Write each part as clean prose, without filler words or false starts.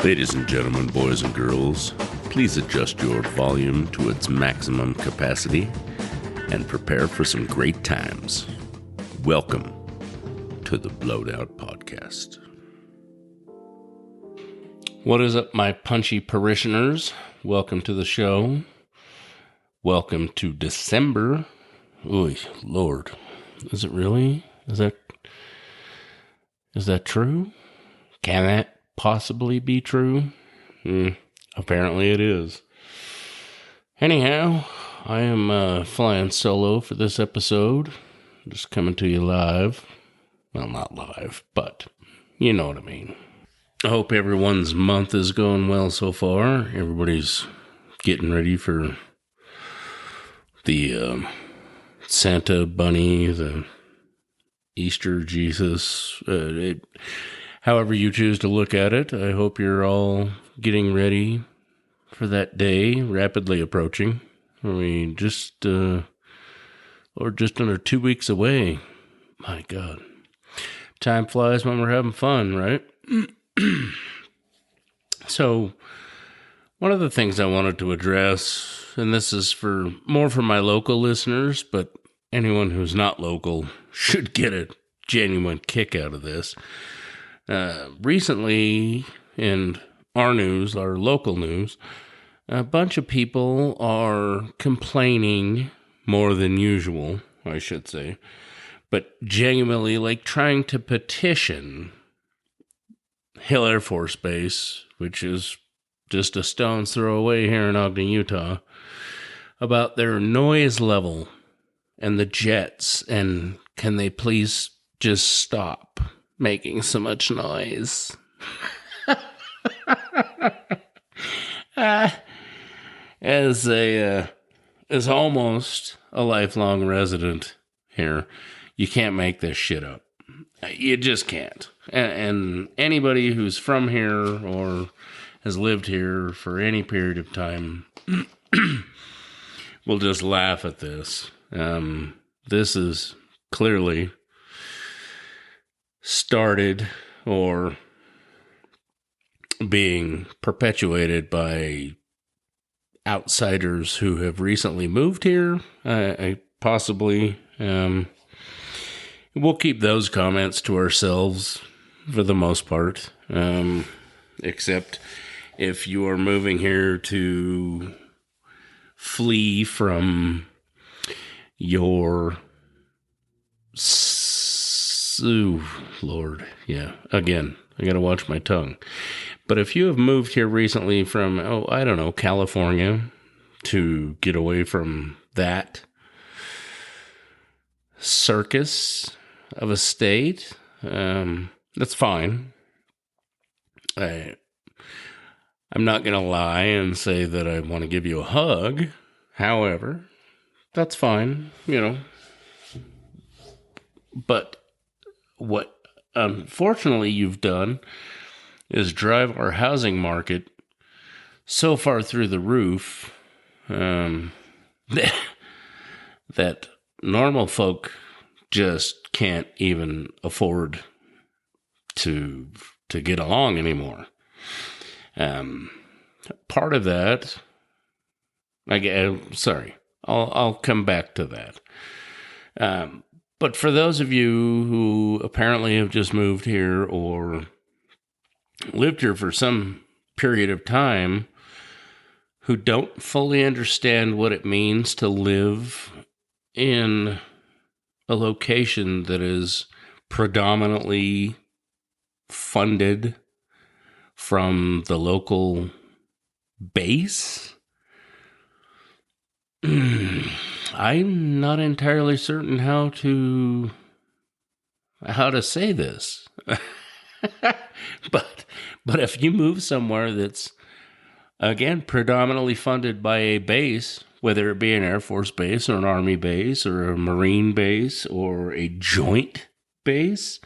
Ladies and gentlemen, boys and girls, please adjust your volume to its maximum capacity and prepare for some great times. Welcome to the Blowed Out Podcast. What is up, my punchy parishioners? Welcome to the show. Welcome to December. Oy, Lord. Is it really? Is that true? Can that possibly be true? Apparently it is. Anyhow, I am flying solo for this episode. Just coming to you live. Well, not live, but you know what I mean. I hope everyone's month is going well so far. Everybody's getting ready for the Santa Bunny, the Easter Jesus, however you choose to look at it. I hope you're all getting ready for that day, rapidly approaching. I mean, just under 2 weeks away. My God. Time flies when we're having fun, right? So, one of the things I wanted to address, and this is more for my local listeners, but anyone who's not local should get a genuine kick out of this. Recently, in our news, our local news, a bunch of people are complaining more than usual, I should say, but genuinely like trying to petition Hill Air Force Base, which is just a stone's throw away here in Ogden, Utah, about their noise level and the jets, and can they please just stop making so much noise? As almost a lifelong resident here, you can't make this shit up. You just can't. And anybody who's from here or has lived here for any period of time will just laugh at this. This is clearly started or being perpetuated by outsiders who have recently moved here. Possibly. We'll keep those comments to ourselves for the most part, except if you are moving here to flee from your... Lord, yeah, again, I gotta watch my tongue. But if you have moved here recently from, California, to get away from that circus of a state, that's fine. I'm not gonna lie and say that I want to give you a hug. However, that's fine, But what unfortunately you've done is drive our housing market so far through the roof that normal folk just can't even afford to get along anymore. Part of that, I'll come back to that. But for those of you who apparently have just moved here or lived here for some period of time, who don't fully understand what it means to live in a location that is predominantly funded from the local base, I'm not entirely certain how to say this. But if you move somewhere that's, again, predominantly funded by a base, whether it be an Air Force base or an Army base or a Marine base or a joint base,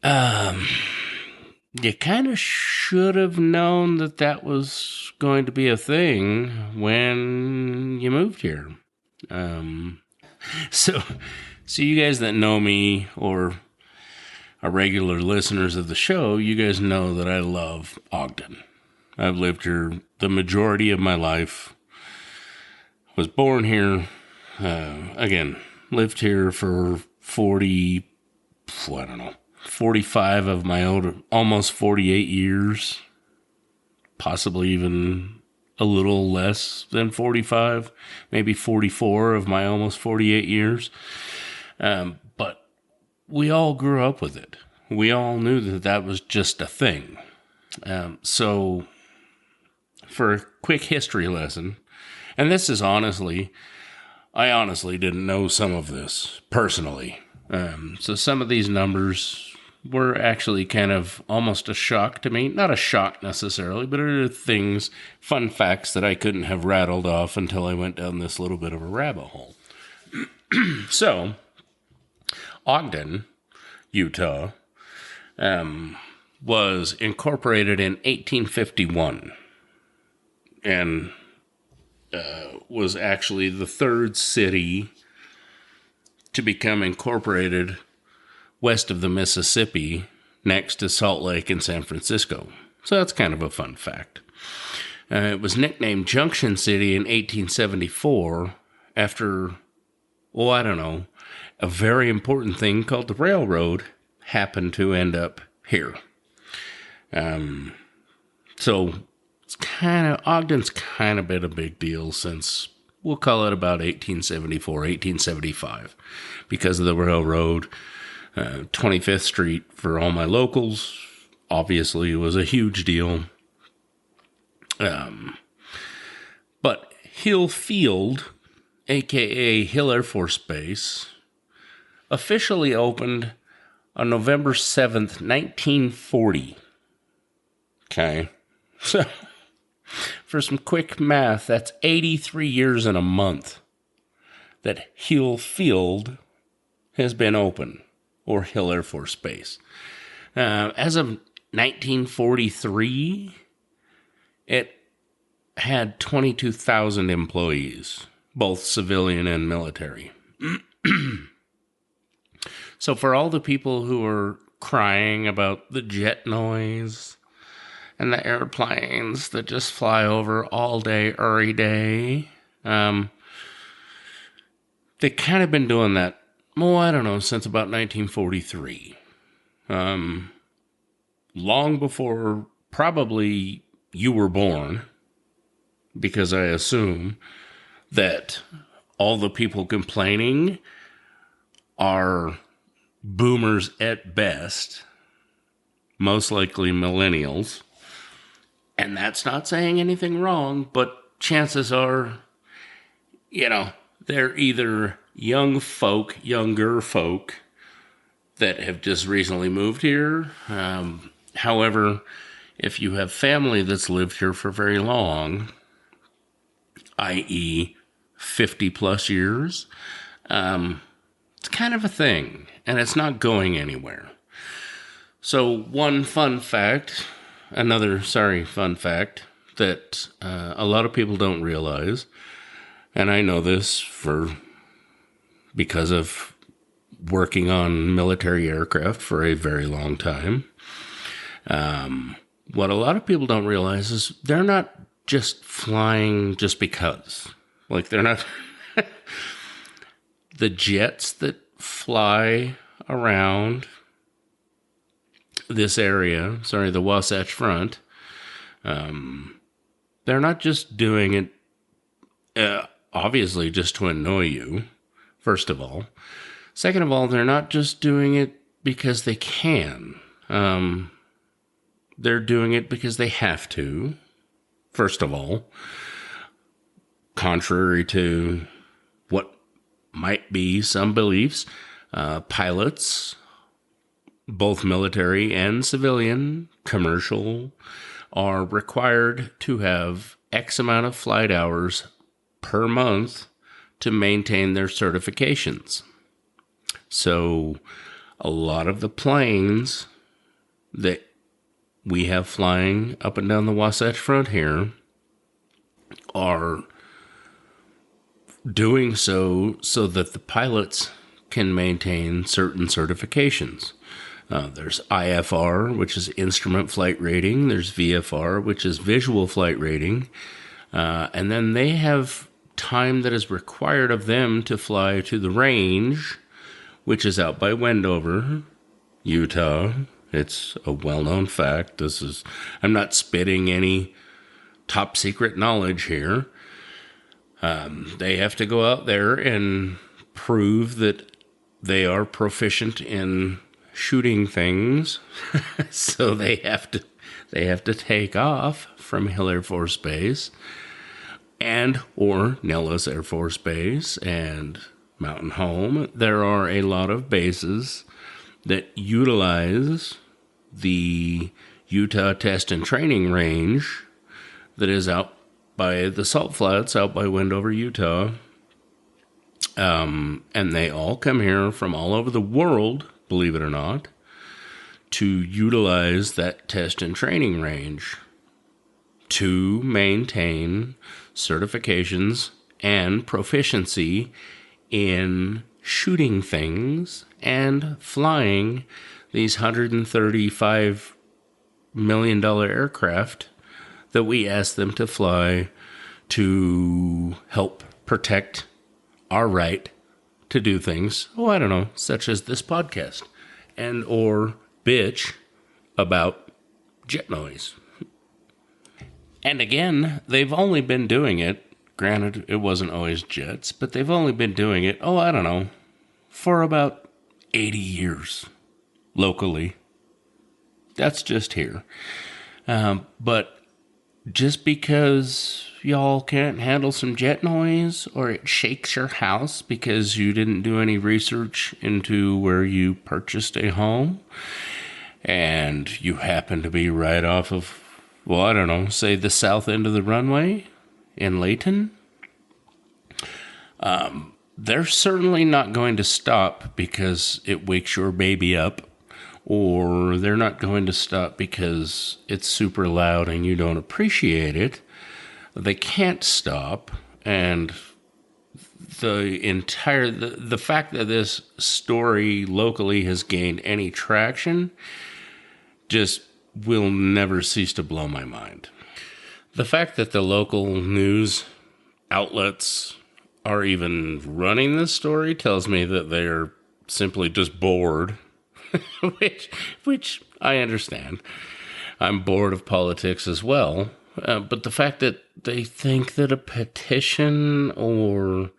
you kind of should have known that was going to be a thing when you moved here. So you guys that know me or regular listeners of the show, you guys know that I love Ogden. I've lived here the majority of my life. Was born here. Again, lived here for 45 of my old, almost 48 years. Possibly even a little less than 45, maybe 44 of my almost 48 years. But we all grew up with it. We all knew that that was just a thing. So for a quick history lesson, and this is I honestly didn't know some of this personally. So some of these numbers were actually kind of almost a shock to me. Not a shock necessarily, but it are things, fun facts that I couldn't have rattled off until I went down this little bit of a rabbit hole. So, Ogden, Utah, was incorporated in 1851 and was actually the third city to become incorporated west of the Mississippi, next to Salt Lake and San Francisco. So that's kind of a fun fact. It was nicknamed Junction City in 1874 after, a very important thing called the railroad happened to end up here. So Ogden's kind of been a big deal since, we'll call it about 1874, 1875, because of the railroad. 25th Street, for all my locals, obviously was a huge deal. But Hill Field, aka Hill Air Force Base, officially opened on November 7th, 1940. Okay. So, for some quick math, that's 83 years and a month that Hill Field has been open, or Hill Air Force Base. As of 1943, it had 22,000 employees, both civilian and military. So for all the people who are crying about the jet noise and the airplanes that just fly over all day, every day, they kind of been doing that, since about 1943. Long before probably you were born, because I assume that all the people complaining are boomers at best, most likely millennials. And that's not saying anything wrong, but chances are, they're either younger folk that have just recently moved here. However, if you have family that's lived here for very long, i.e. 50 plus years, it's kind of a thing, and it's not going anywhere. So another fun fact that a lot of people don't realize, and I know this because of working on military aircraft for a very long time. What a lot of people don't realize is they're not just flying just because. Like, they're not... The jets that fly around this area, the Wasatch Front, they're not just doing it, obviously, just to annoy you, first of all. Second of all, they're not just doing it because they can. They're doing it because they have to, first of all, contrary to what might be some beliefs. Pilots, both military and civilian, commercial, are required to have X amount of flight hours per month to maintain their certifications. So a lot of the planes that we have flying up and down the Wasatch Front here are doing so that the pilots can maintain certain certifications. There's IFR, which is instrument flight rating. There's VFR, which is visual flight rating. And then they have time that is required of them to fly to the range, which is out by Wendover, Utah. It's a well-known fact. I'm not spitting any top secret knowledge here. They have to go out there and prove that they are proficient in shooting things. So they have to take off from Hill Air Force Base and or Nellis Air Force Base and Mountain Home. There are a lot of bases that utilize the Utah Test and Training Range that is out by the Salt Flats, out by Wendover, Utah. And they all come here from all over the world, believe it or not, to utilize that test and training range to maintain certifications and proficiency in shooting things and flying these $135 million aircraft that we ask them to fly to help protect our right to do things, I don't know, such as this podcast, and or bitch about jet noise. And again, they've only been doing it, granted it wasn't always jets, but they've only been doing it, I don't know, for about 80 years locally. That's just here. But just because y'all can't handle some jet noise or it shakes your house because you didn't do any research into where you purchased a home and you happen to be right off of, I don't know, say the south end of the runway in Layton, they're certainly not going to stop because it wakes your baby up, or they're not going to stop because it's super loud and you don't appreciate it. They can't stop, and the fact that this story locally has gained any traction just will never cease to blow my mind. The fact that the local news outlets are even running this story tells me that they're simply just bored, which I understand. I'm bored of politics as well. But the fact that they think that a petition or,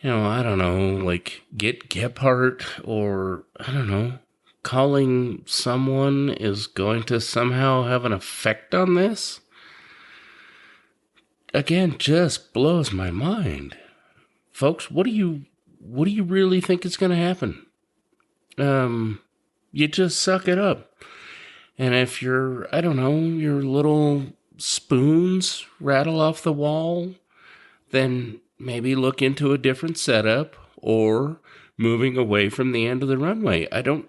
I don't know, like get Gephardt or, I don't know, calling someone is going to somehow have an effect on this, again, just blows my mind. Folks, what do you really think is going to happen? You just suck it up. And if your little spoons rattle off the wall, then maybe look into a different setup or moving away from the end of the runway. I don't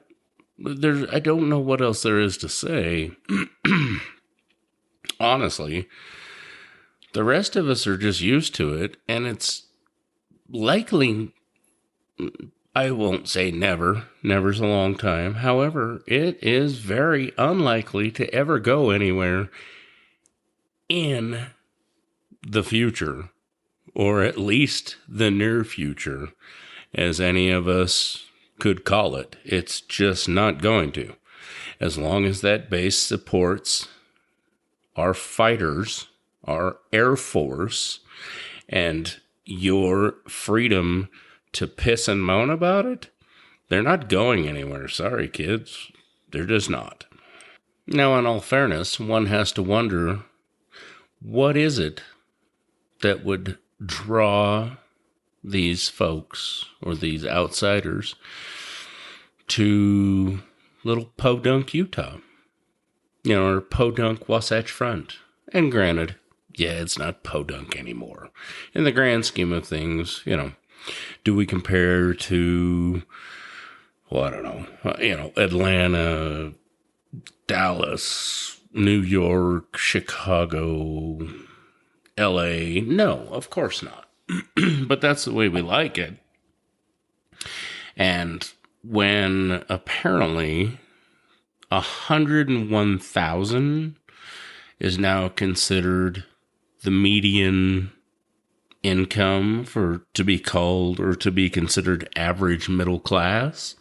know what else there is to say. Honestly, the rest of us are just used to it, and it's likely, I won't say never. Never's a long time. However, it is very unlikely to ever go anywhere in the future, or at least the near future, as any of us could call it. It's just not going to. As long as that base supports our fighters, our Air Force, and your freedom to piss and moan about it, they're not going anywhere. Sorry, kids. They're just not. Now, in all fairness, one has to wonder, what is it that would draw these folks or these outsiders to little Podunk, Utah? Or Podunk, Wasatch Front. And granted, it's not Podunk anymore. In the grand scheme of things, do we compare to, I don't know, Atlanta, Dallas, New York, Chicago, LA? No, of course not. But that's the way we like it. And when apparently 101,000 is now considered the median income to be called or to be considered average middle class.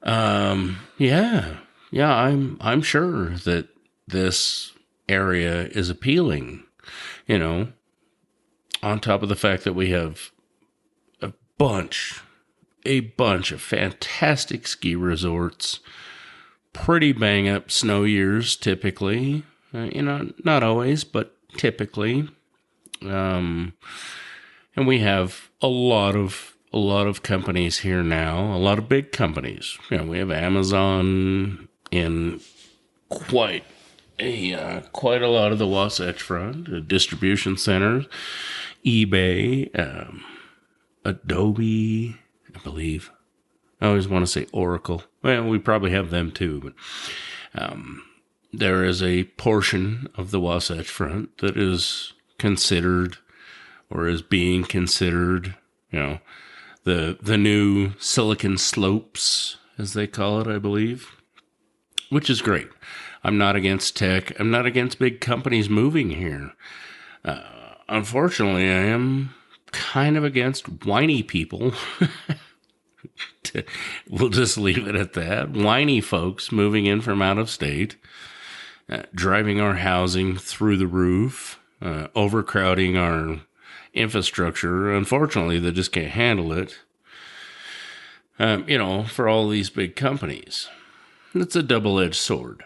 Yeah, I'm sure that this area is appealing, on top of the fact that we have a bunch of fantastic ski resorts, pretty bang up snow years typically, not always, but typically. And we have a lot of companies here now, a lot of big companies. We have Amazon in quite a lot of the Wasatch Front, distribution centers, eBay, Adobe, I believe. I always want to say Oracle. Well, we probably have them too, but there is a portion of the Wasatch Front that is considered or is being considered, the new Silicon Slopes, as they call it, I believe, which is great. I'm not against tech. I'm not against big companies moving here. Unfortunately, I am kind of against whiny people. We'll just leave it at that. Whiny folks moving in from out of state, driving our housing through the roof, overcrowding our infrastructure. Unfortunately, they just can't handle it. For all these big companies. It's a double-edged sword.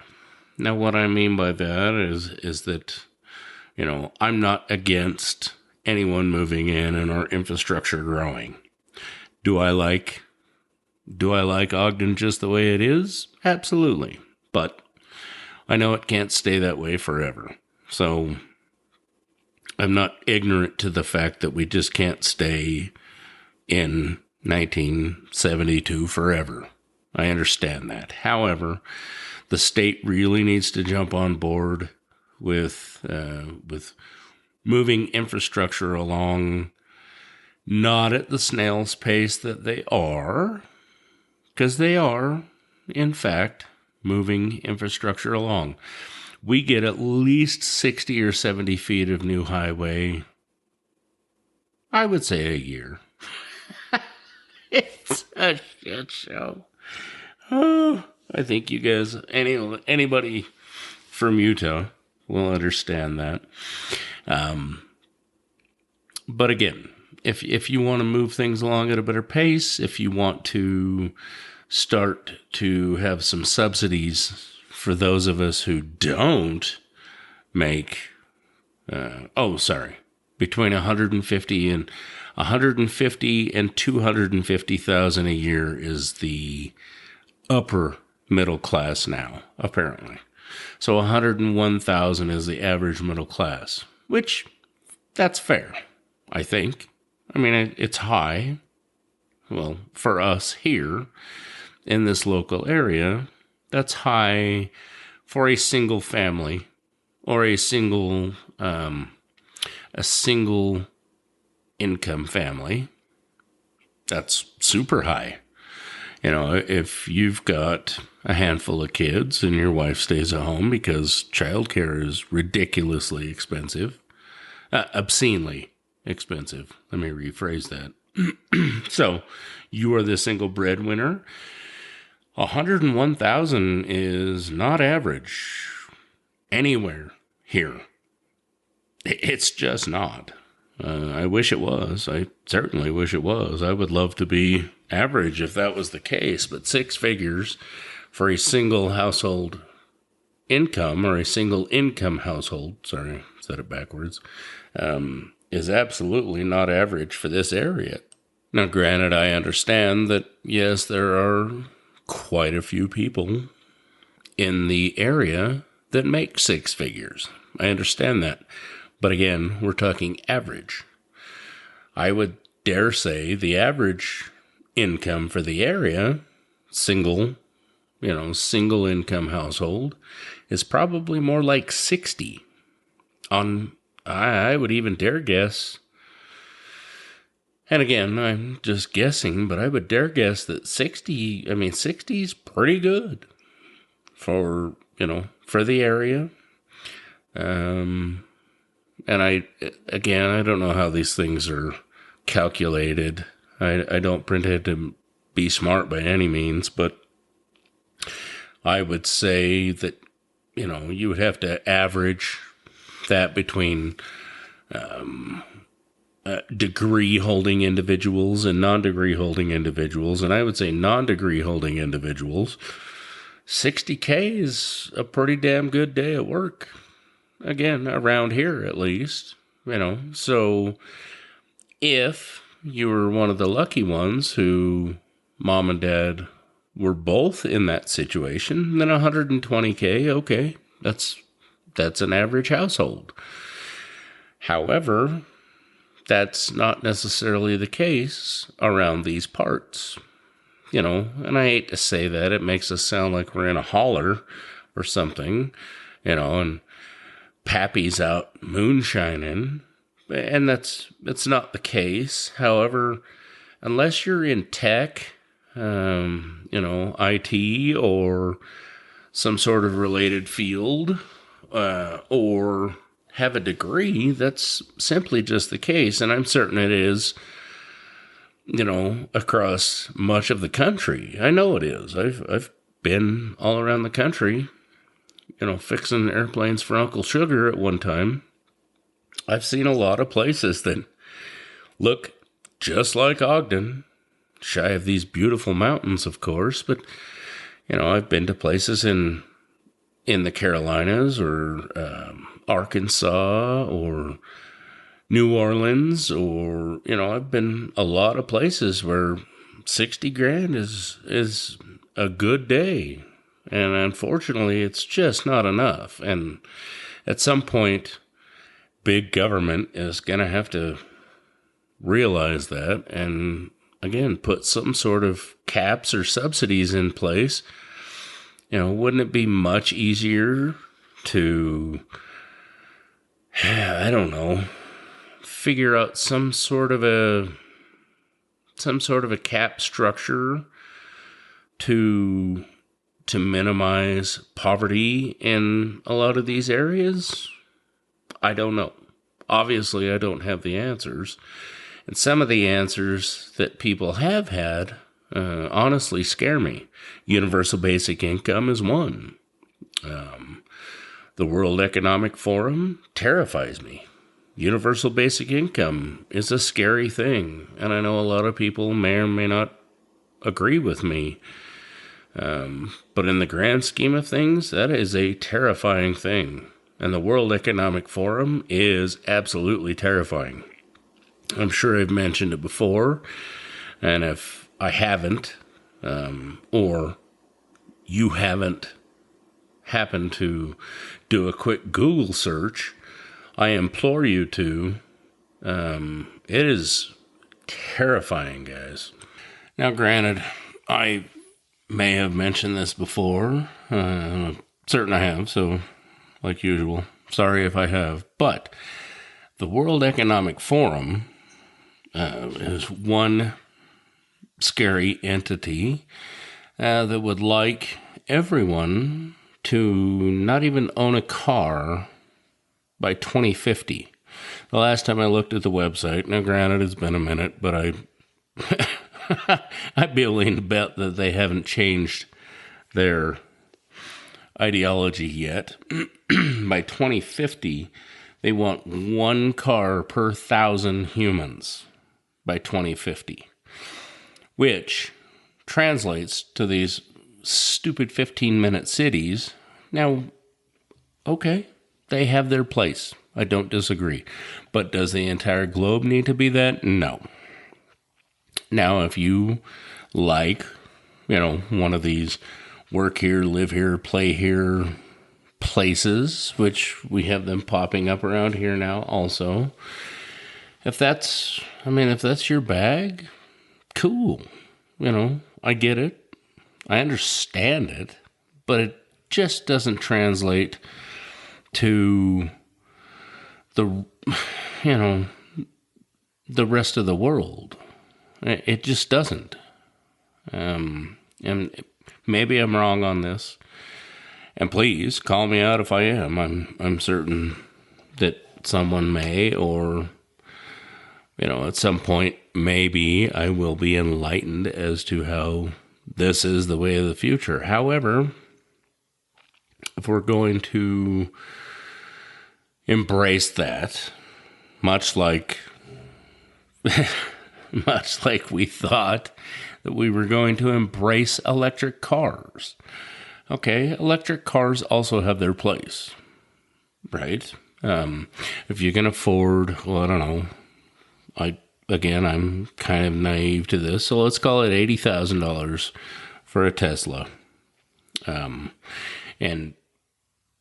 Now, what I mean by that is that, I'm not against anyone moving in and our infrastructure growing. Do I like Ogden just the way it is? Absolutely. But I know it can't stay that way forever. So I'm not ignorant to the fact that we just can't stay in 1972 forever. I understand that. However, the state really needs to jump on board with moving infrastructure along, not at the snail's pace that they are, because they are, in fact, moving infrastructure along. We get at least 60 or 70 feet of new highway, I would say a year. It's a shit show. Oh, I think you guys, anybody from Utah will understand that. But again, if you want to move things along at a better pace, if you want to start to have some subsidies for those of us who don't make, between 150 and 250,000 a year is the upper middle class now, apparently. So 101,000 is the average middle class, which that's fair, I think. I mean, it's high. Well, for us here in this local area, that's high for a single family or a single income family. That's super high. If you've got a handful of kids and your wife stays at home because childcare is ridiculously expensive, obscenely expensive. Let me rephrase that. So you are the single breadwinner. 101,000 is not average anywhere here. It's just not. I wish it was. I certainly wish it was. I would love to be average if that was the case, but 6 figures for a single household income or a single income household, sorry, said it backwards, is absolutely not average for this area. Now, granted, I understand that, yes, there are quite a few people in the area that make 6 figures. I understand that. But again, we're talking average. I would dare say the average income for the area, single income household, is probably more like 60. I would even dare guess And again, I'm just guessing, but I would dare guess that 60 is pretty good for, for the area. And I don't know how these things are calculated. I don't pretend to be smart by any means, but I would say that, you would have to average that between degree holding individuals and non-degree holding individuals. And I would say non-degree holding individuals, 60K is a pretty damn good day at work. Again, around here at least, So if you were one of the lucky ones who mom and dad were both in that situation, then 120K, okay, that's an average household. However, that's not necessarily the case around these parts, and I hate to say that. It makes us sound like we're in a holler or something, and Pappy's out moonshining, and that's not the case. However, unless you're in tech, IT or some sort of related field, or have a degree, that's simply just the case. And I'm certain it is, across much of the country. I know it is. I've been all around the country, fixing airplanes for Uncle Sugar at one time. I've seen a lot of places that look just like Ogden, shy of these beautiful mountains, of course, but, I've been to places in the Carolinas or Arkansas or New Orleans, or, I've been a lot of places where 60 grand is a good day. And unfortunately, it's just not enough. And at some point, big government is going to have to realize that and, again, put some sort of caps or subsidies in place. Wouldn't it be much easier to, I don't know, figure out some sort of a cap structure to minimize poverty in a lot of these areas? I don't know. Obviously, I don't have the answers. And some of the answers that people have had honestly scare me. Universal basic income is one. The World Economic Forum terrifies me. Universal basic income is a scary thing. And I know a lot of people may or may not agree with me. But in the grand scheme of things, that is a terrifying thing. And the World Economic Forum is absolutely terrifying. I'm sure I've mentioned it before, and if I haven't, or you haven't happened to do a quick Google search, I implore you to. It is terrifying, guys. Now, granted, I may have mentioned this before. I'm certain I have, so like usual, sorry if I have. But the World Economic Forum is one scary entity that would like everyone to not even own a car by 2050. The last time I looked at the website, now granted it's been a minute, but I'd be willing to bet that they haven't changed their ideology yet. By 2050, they want one car per 1,000 humans by 2050, which translates to these stupid 15-minute cities. Now, okay, they have their place. I don't disagree. But does the entire globe need to be that? No. Now, if you like, one of these work here, live here, play here places, which we have them popping up around here now also. If that's your bag, cool. I get it. I understand it, but it just doesn't translate to the the rest of the world. It just doesn't. And maybe I'm wrong on this. And please call me out if I am. I'm certain that someone may, or at some point maybe I will be enlightened as to how this is the way of the future. However, if we're going to embrace that, much like we thought that we were going to embrace electric cars. Okay, electric cars also have their place, right? If you can afford, well, I don't know. I'm kind of naive to this, so let's call it $80,000 for a Tesla. And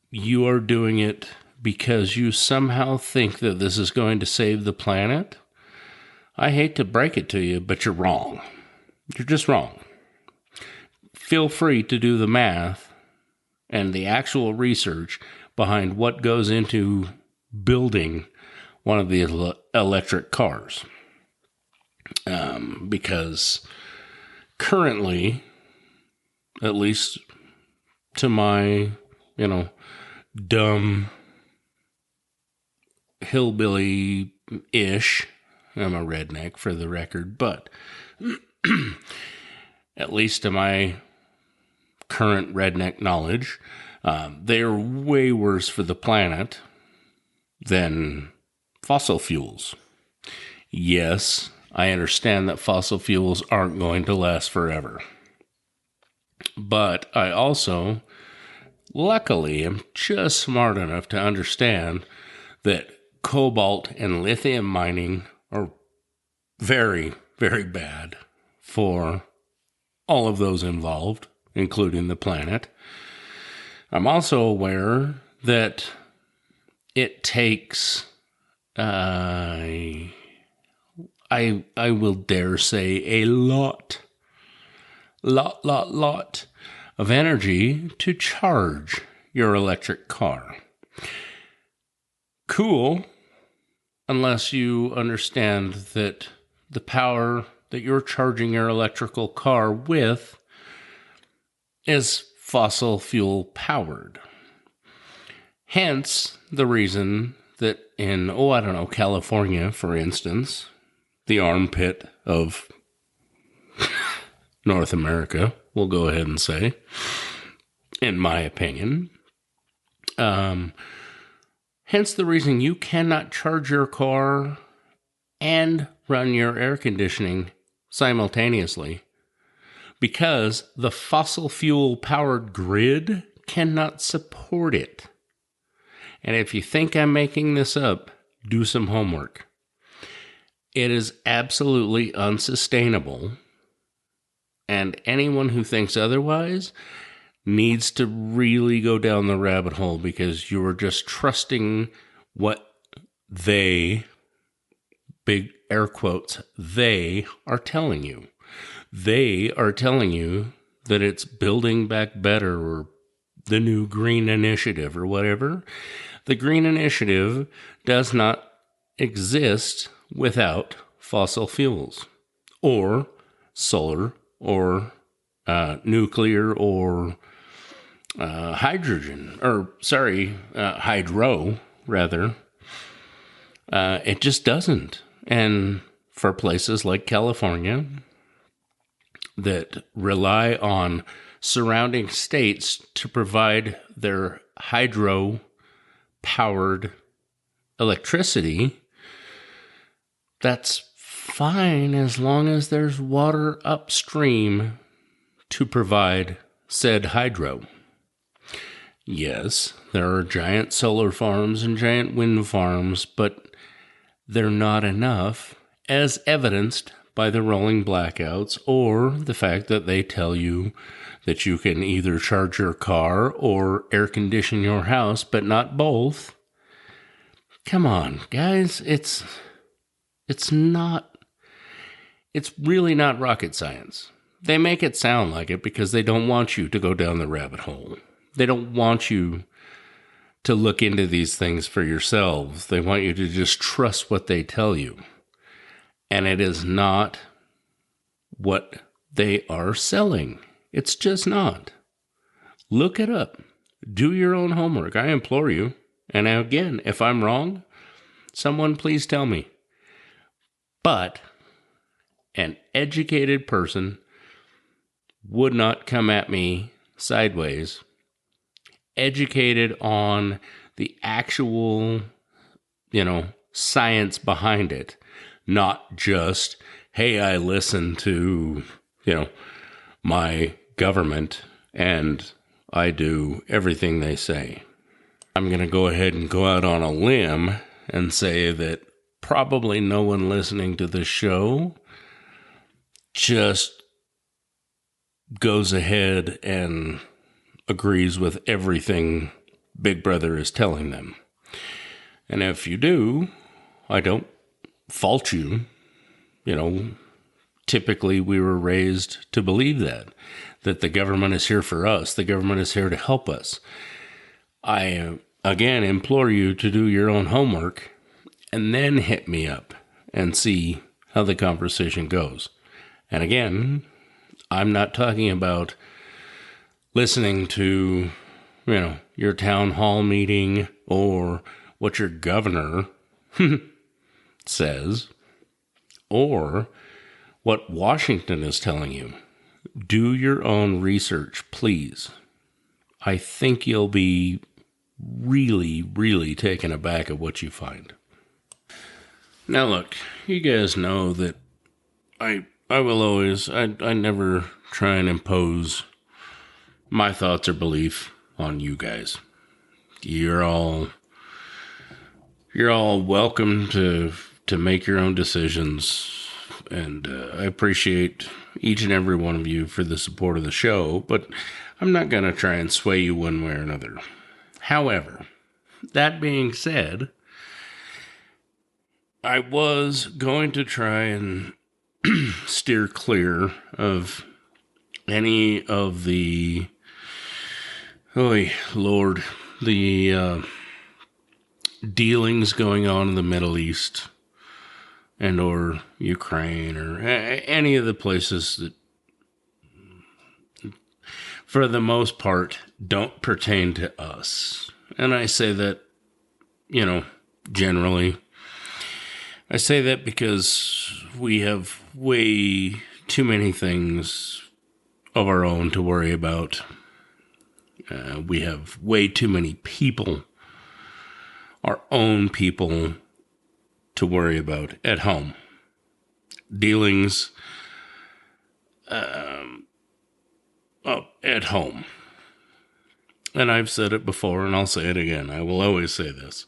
you are doing it because you somehow think that this is going to save the planet. I hate to break it to you, but you're wrong. You're just wrong. Feel free to do the math and the actual research behind what goes into building one of the electric cars. Because currently, at least to my, dumb hillbilly-ish, I'm a redneck for the record, but at least to my current redneck knowledge, they're way worse for the planet than fossil fuels. Yes, I understand that fossil fuels aren't going to last forever. But I also, luckily, am just smart enough to understand that cobalt and lithium mining are very, very bad for all of those involved, including the planet. I'm also aware that it takes, I will dare say, a lot of energy to charge your electric car. Cool, unless you understand that the power that you're charging your electrical car with is fossil fuel powered. Hence the reason that in, California, for instance, the armpit of North America, we'll go ahead and say, in my opinion, hence the reason you cannot charge your car and run your air conditioning simultaneously, because the fossil fuel powered grid cannot support it. And if you think I'm making this up, do some homework. It is absolutely unsustainable, and anyone who thinks otherwise needs to really go down the rabbit hole, because you're just trusting what they, big air quotes, they are telling you. They are telling you that it's building back better, or the new green initiative, or whatever. The green initiative does not exist without fossil fuels, or solar, or nuclear, or hydro, rather. It just doesn't. And for places like California that rely on surrounding states to provide their hydro-powered electricity, that's fine as long as there's water upstream to provide said hydro. Yes, there are giant solar farms and giant wind farms, but they're not enough, as evidenced by the rolling blackouts, or the fact that they tell you that you can either charge your car or air condition your house, but not both. Come on, guys, it's really not rocket science. They make it sound like it because they don't want you to go down the rabbit hole. They don't want you to look into these things for yourselves. They want you to just trust what they tell you. And it is not what they are selling. It's just not. Look it up. Do your own homework. I implore you. And again, if I'm wrong, someone please tell me. But an educated person would not come at me sideways, educated on the actual, science behind it, not just, hey, I listen to, my government and I do everything they say. I'm going to go ahead and go out on a limb and say that probably no one listening to this show just goes ahead and agrees with everything Big Brother is telling them. And if you do, I don't fault you. Typically we were raised to believe that the government is here for us. The government is here to help us. I, again, implore you to do your own homework and then hit me up and see how the conversation goes. And again, I'm not talking about listening to, your town hall meeting or what your governor says or what Washington is telling you. Do your own research, please. I think you'll be really, really taken aback at what you find. Now look, you guys know that I will always, I never try and impose my thoughts or belief on you guys. You're all welcome to make your own decisions. And I appreciate each and every one of you for the support of the show, but I'm not going to try and sway you one way or another. However, that being said, I was going to try and steer clear of any of the, the dealings going on in the Middle East and or Ukraine or any of the places that, for the most part, don't pertain to us. And I say that, generally. I say that because we have way too many things of our own to worry about. We have way too many people, our own people, to worry about at home. Dealings at home. And I've said it before and I'll say it again. I will always say this.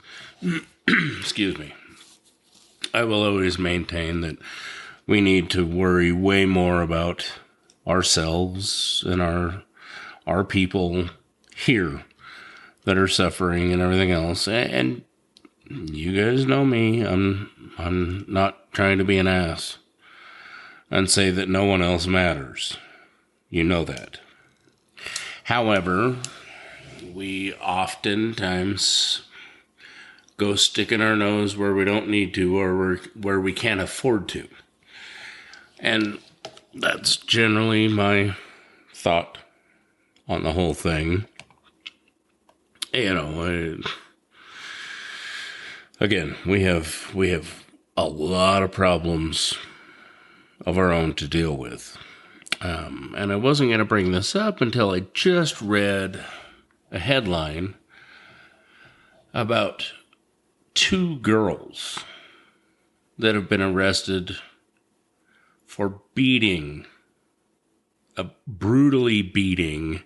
Excuse me. I will always maintain that we need to worry way more about ourselves and our people here that are suffering and everything else. And you guys know me. I'm not trying to be an ass and say that no one else matters. You know that. However, we oftentimes go sticking our nose where we don't need to or where we can't afford to. And that's generally my thought on the whole thing. Again, we have a lot of problems of our own to deal with. And I wasn't going to bring this up until I just read a headline about 2 girls that have been arrested for brutally beating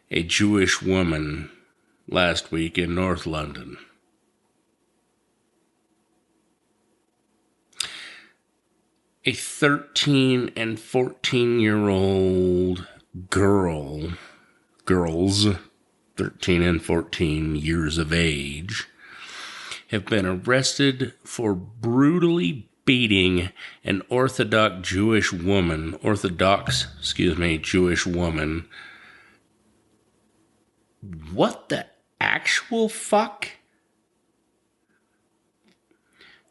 a Jewish woman last week in North London. A 13 and 14-year-old girls, 13 and 14 years of age, have been arrested for brutally beating an Orthodox Jewish woman. What the actual fuck?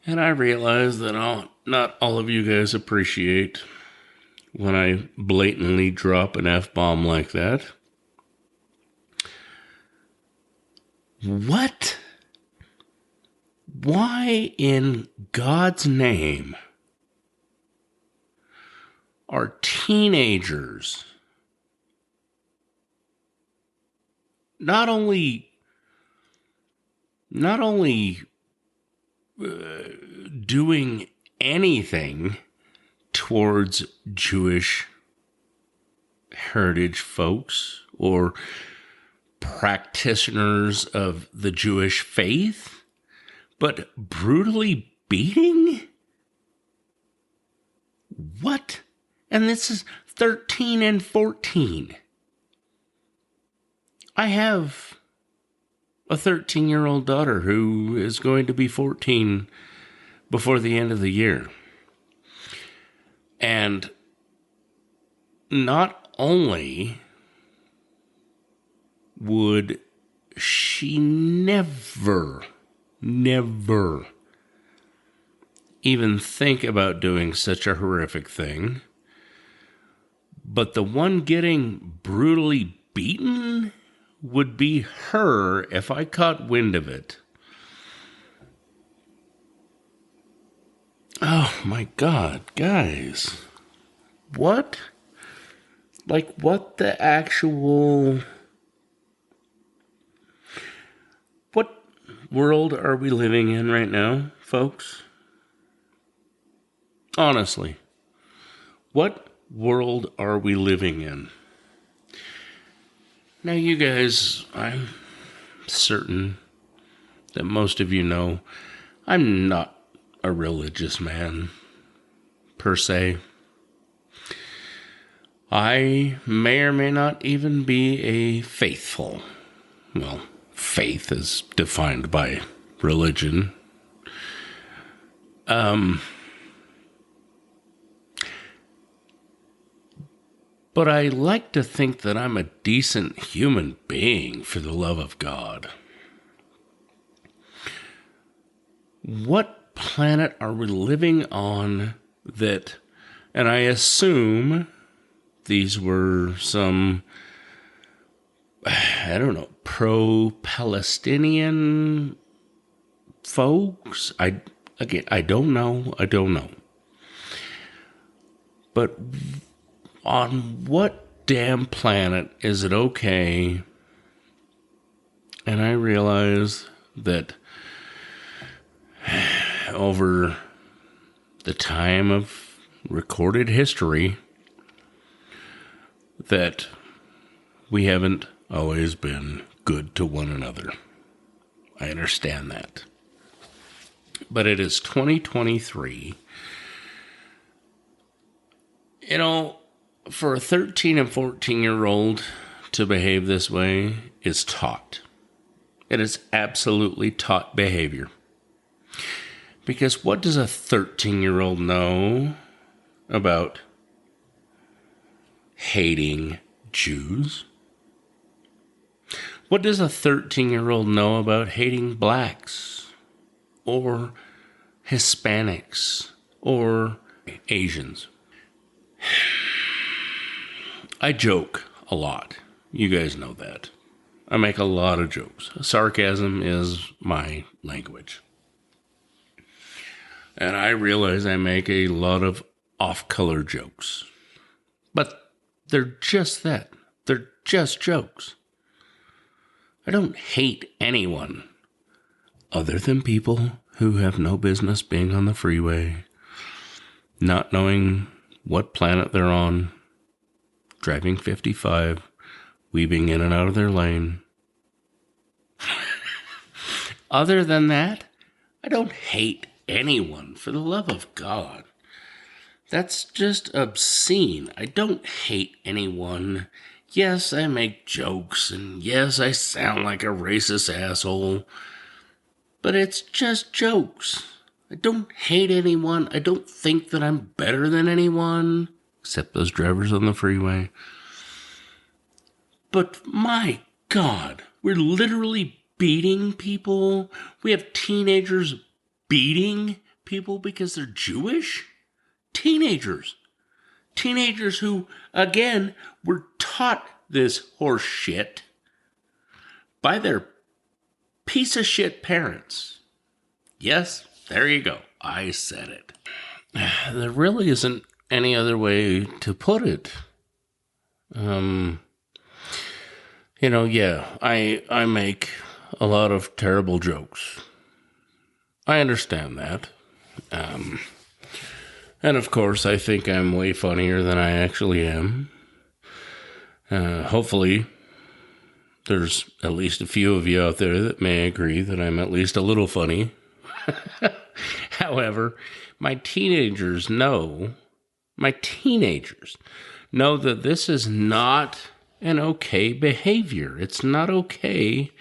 And I realize that not all of you guys appreciate when I blatantly drop an F-bomb like that. What? Why in God's name are teenagers not only doing anything towards Jewish heritage folks or practitioners of the Jewish faith, but brutally beating? What? And this is 13 and 14. I have a 13-year-old daughter who is going to be 14 before the end of the year. And not only would she never even think about doing such a horrific thing, but the one getting brutally beaten would be her if I caught wind of it. Oh my God, guys. What? Like, what the actual... What world are we living in right now, folks? Honestly, what world are we living in? Now, you guys, I'm certain that most of you know I'm not a religious man, per se. I may or may not even be a faithful. Well, faith is defined by religion. But I like to think that I'm a decent human being, for the love of God. What planet are we living on that, and I assume these were some, I don't know, pro-Palestinian folks? I don't know. But on what damn planet is it okay? And I realize that over the time of recorded history, that we haven't always been good to one another. I understand that. But it is 2023. You know, for a 13 and 14-year-old to behave this way is taught. It is absolutely taught behavior. Because what does a 13-year-old know about hating Jews? What does a 13-year-old know about hating blacks or Hispanics or Asians? I joke a lot. You guys know that. I make a lot of jokes. Sarcasm is my language. And I realize I make a lot of off-color jokes. But they're just that. They're just jokes. I don't hate anyone other than people who have no business being on the freeway, not knowing what planet they're on, driving 55, weaving in and out of their lane. Other than that, I don't hate anyone, for the love of God. That's just obscene. I don't hate anyone. Yes, I make jokes, and yes, I sound like a racist asshole, but it's just jokes. I don't hate anyone. I don't think that I'm better than anyone, except those drivers on the freeway. But my God, we're literally beating people. We have teenagers beating people because they're Jewish? Teenagers. Teenagers who, again, were taught this horse shit by their piece of shit parents. Yes, there you go. I said it. There really isn't any other way to put it. I make a lot of terrible jokes. I understand that. And of course, I think I'm way funnier than I actually am. Hopefully, there's at least a few of you out there that may agree that I'm at least a little funny. However, my teenagers know that this is not an okay behavior. It's not okay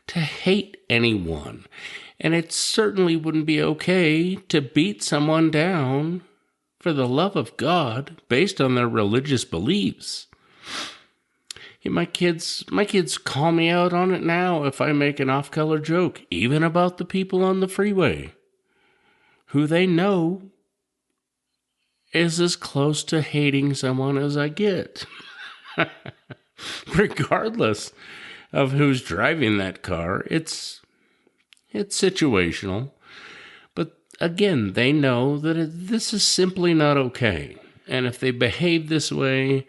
to hate anyone. And it certainly wouldn't be okay to beat someone down for the love of God based on their religious beliefs. My kids call me out on it now if I make an off-color joke, even about the people on the freeway, who they know is as close to hating someone as I get. Regardless of who's driving that car, it's situational. But again, they know that this is simply not okay. And if they behave this way,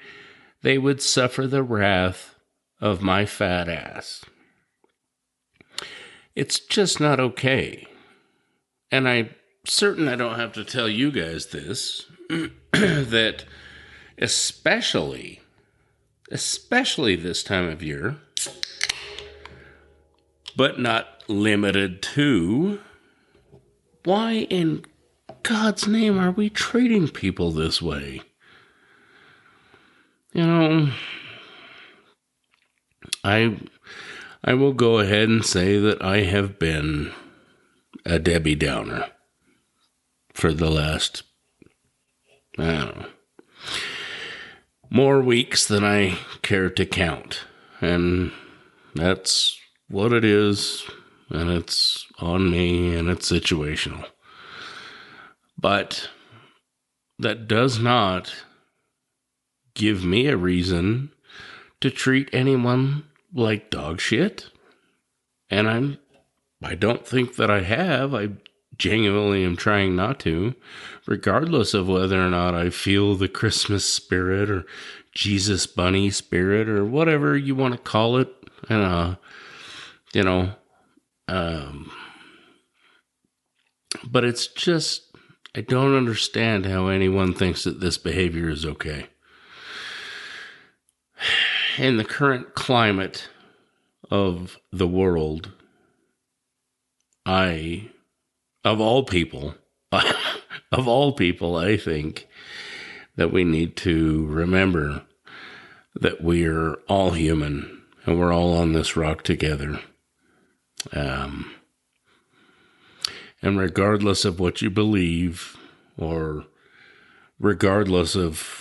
they would suffer the wrath of my fat ass. It's just not okay. And I'm certain I don't have to tell you guys this, that especially this time of year, but not limited to, why in God's name are we treating people this way? You know, I will go ahead and say that I have been a Debbie Downer for the last, more weeks than I care to count. And that's what it is, and it's on me, and it's situational. But that does not give me a reason to treat anyone like dog shit. And I don't think that I have. I genuinely am trying not to, regardless of whether or not I feel the Christmas spirit or Jesus bunny spirit or whatever you want to call it. And, but it's just, I don't understand how anyone thinks that this behavior is okay. In the current climate of the world, of all people, I think that we need to remember that we're all human and we're all on this rock together. And regardless of what you believe, or regardless of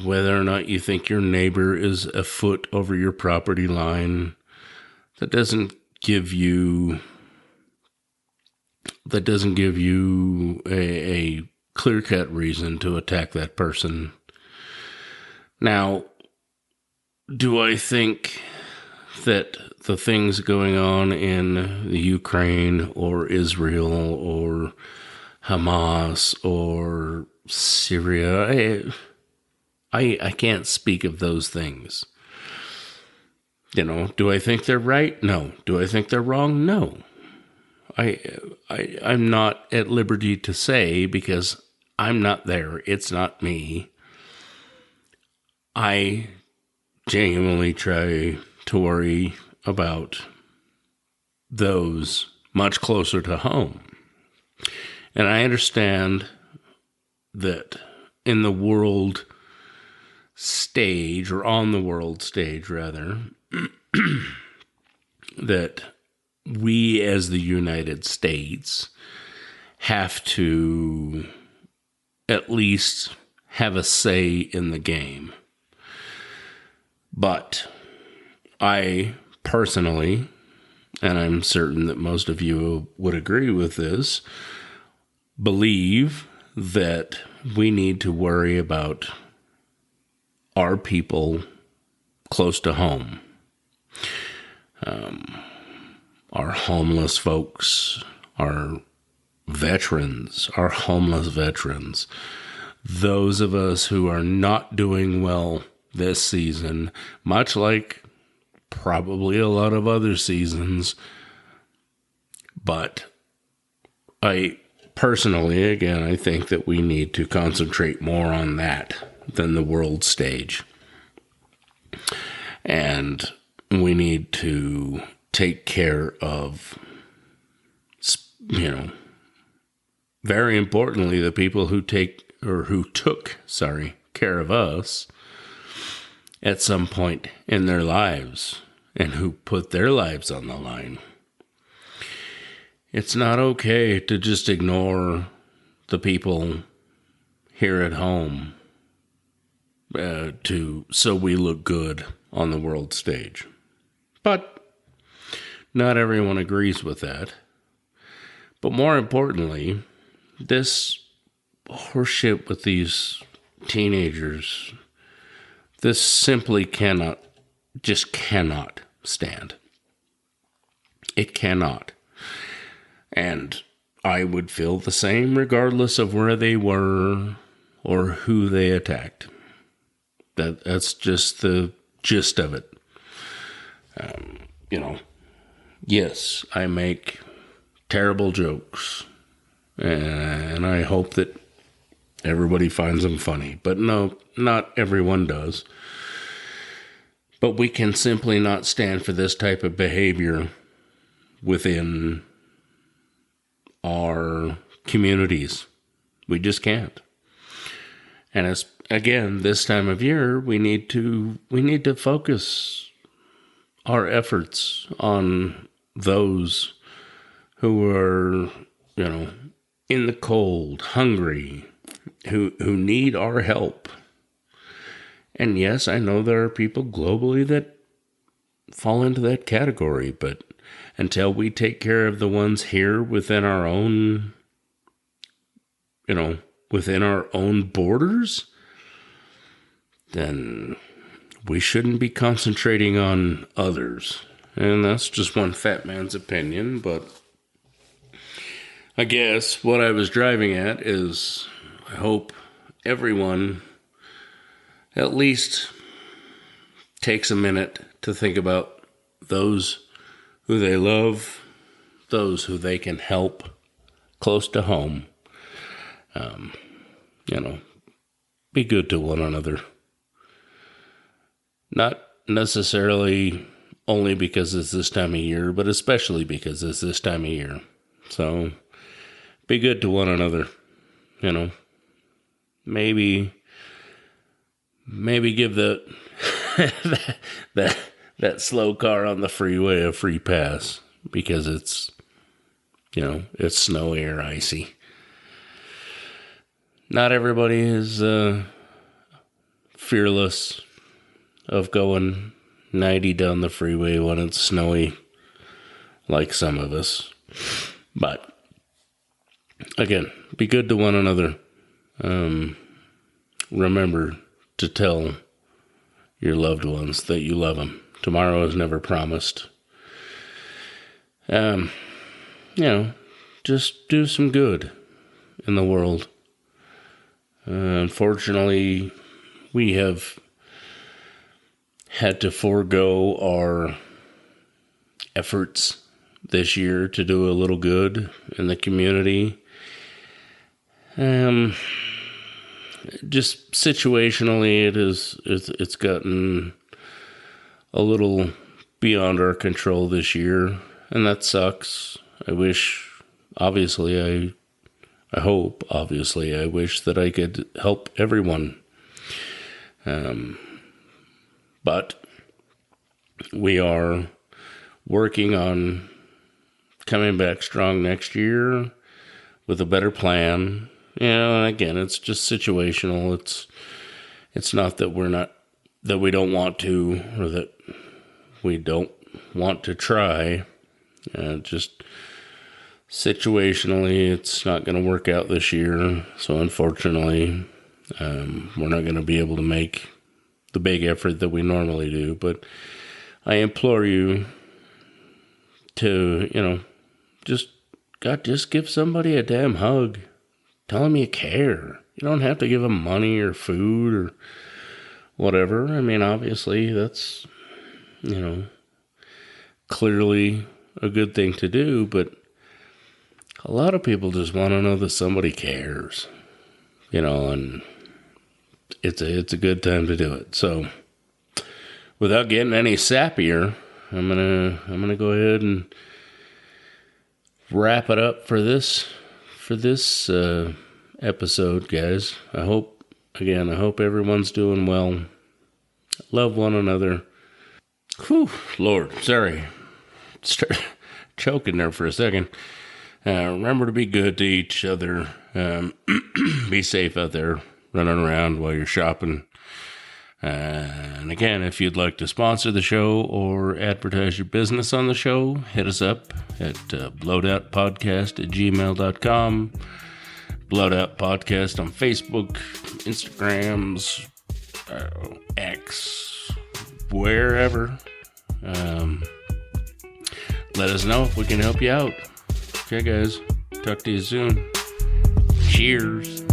whether or not you think your neighbor is a foot over your property line, that doesn't give you a clear-cut reason to attack that person. Now, do I think that the things going on in the Ukraine or Israel or Hamas or Syria, I can't speak of those things. Do I think they're right? No. Do I think they're wrong? No. I'm not at liberty to say because I'm not there. It's not me. I genuinely try to worry about those much closer to home. And I understand that in the world stage, or on the world stage rather, that we as the United States have to at least have a say in the game. But I personally, and I'm certain that most of you would agree with this, believe that we need to worry about our people close to home. Our homeless folks, our veterans, our homeless veterans, those of us who are not doing well this season, much like probably a lot of other seasons. But I personally, again, I think that we need to concentrate more on that than the world stage. And we need to take care of, very importantly, the people who took care of us at some point in their lives and who put their lives on the line. It's not okay to just ignore the people here at home so we look good on the world stage. But not everyone agrees with that. But more importantly, this horseshit with these teenagers, this simply cannot stand. It cannot. And I would feel the same regardless of where they were or who they attacked. That's just the gist of it. Yes, I make terrible jokes, and I hope that everybody finds them funny. But no, not everyone does. But we can simply not stand for this type of behavior within our communities. We just can't. And as again, this time of year, we need to focus our efforts on those who are, in the cold, hungry, who need our help. And yes, I know there are people globally that fall into that category, but until we take care of the ones here within our own, within our own borders, then we shouldn't be concentrating on others. And that's just one fat man's opinion, but I guess what I was driving at is I hope everyone at least takes a minute to think about those who they love, those who they can help close to home. Be good to one another. Not necessarily only because it's this time of year, but especially because it's this time of year. So be good to one another. Maybe give that slow car on the freeway a free pass because it's snowy or icy. Not everybody is fearless of going 90 down the freeway when it's snowy, like some of us. But again, be good to one another. Remember to tell your loved ones that you love them. Tomorrow is never promised. Just do some good in the world. Unfortunately, we have had to forego our efforts this year to do a little good in the community. Just situationally, it's gotten a little beyond our control this year, and that sucks. I wish that I could help everyone. But we are working on coming back strong next year with a better plan. Again, it's just situational. It's not that we don't want to, or that we don't want to try. Just situationally, it's not going to work out this year. So unfortunately, we're not going to be able to make the big effort that we normally do. But I implore you to, just give somebody a damn hug. Tell them you care. You don't have to give them money or food or whatever. I mean, obviously, that's, clearly a good thing to do, but a lot of people just want to know that somebody cares, and it's a good time to do it. So without getting any sappier, I'm gonna go ahead and wrap it up for this episode, guys. I hope everyone's doing well. Love one another. Whew, Lord, sorry. Start choking there for a second. Remember to be good to each other. Be safe out there running around while you're shopping. And again, if you'd like to sponsor the show or advertise your business on the show, hit us up at blowedoutpodcast@gmail.com. Blowed Podcast on Facebook, Instagrams, X, wherever. Let us know if we can help you out. Okay, guys. Talk to you soon. Cheers.